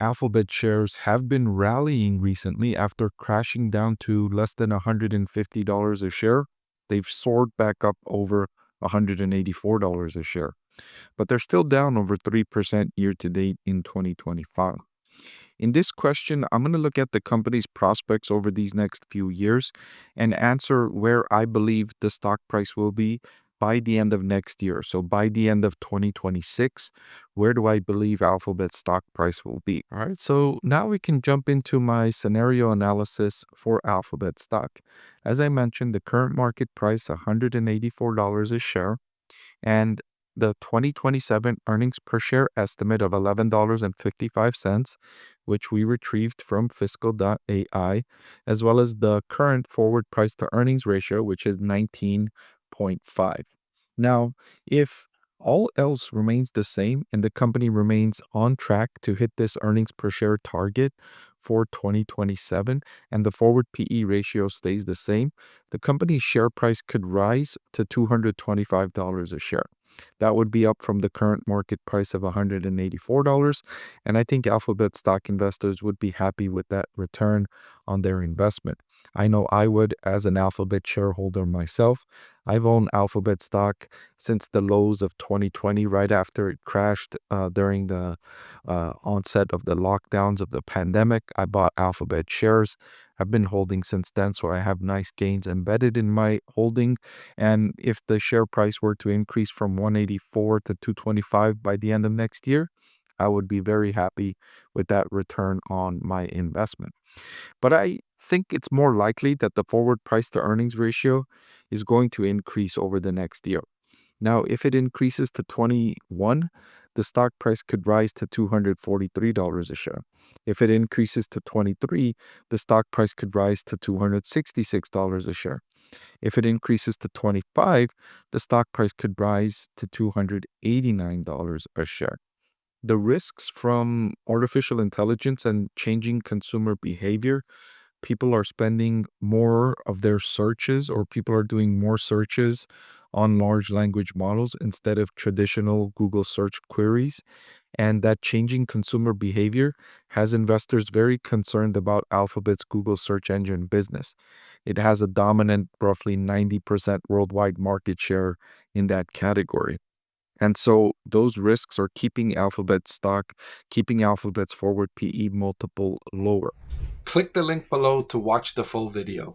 Alphabet shares have been rallying recently after crashing down to less than $150 a share. They've soared back up over $184 a share, but they're still down over 3% year to date in 2025. In this question, I'm going to look at the company's prospects over these next few years and answer where I believe the stock price will be by the end of next year. So by the end of 2026, where do I believe Alphabet's stock price will be? All right, so now we can jump into my scenario analysis for Alphabet stock. As I mentioned, the current market price $184 a share, and the 2027 earnings per share estimate of $11.55, which we retrieved from fiscal.ai, as well as the current forward price to earnings ratio, which is 19.5. Now, if all else remains the same and the company remains on track to hit this earnings per share target for 2027 and the forward PE ratio stays the same, the company's share price could rise to $225 a share. That would be up from the current market price of $184, and I think Alphabet stock investors would be happy with that return on their investment. I know I would as an Alphabet shareholder myself. I've owned Alphabet stock since the lows of 2020, right after it crashed during the onset of the lockdowns of the pandemic. I bought Alphabet shares. I've been holding since then, so I have nice gains embedded in my holding. And if the share price were to increase from 184 to 225 by the end of next year, I would be very happy with that return on my investment. But I think it's more likely that the forward price to earnings ratio is going to increase over the next year. Now, if it increases to 21, the stock price could rise to $243 a share. If it increases to 23, the stock price could rise to $266 a share. If it increases to 25, the stock price could rise to $289 a share. The risks from artificial intelligence and changing consumer behavior, people are spending more of their searches, or people are doing more searches on large language models instead of traditional Google search queries. And that changing consumer behavior has investors very concerned about Alphabet's Google search engine business. It has a dominant, roughly 90% worldwide market share in that category. And so those risks are keeping Alphabet stock, keeping Alphabet's forward PE multiple lower. Click the link below to watch the full video.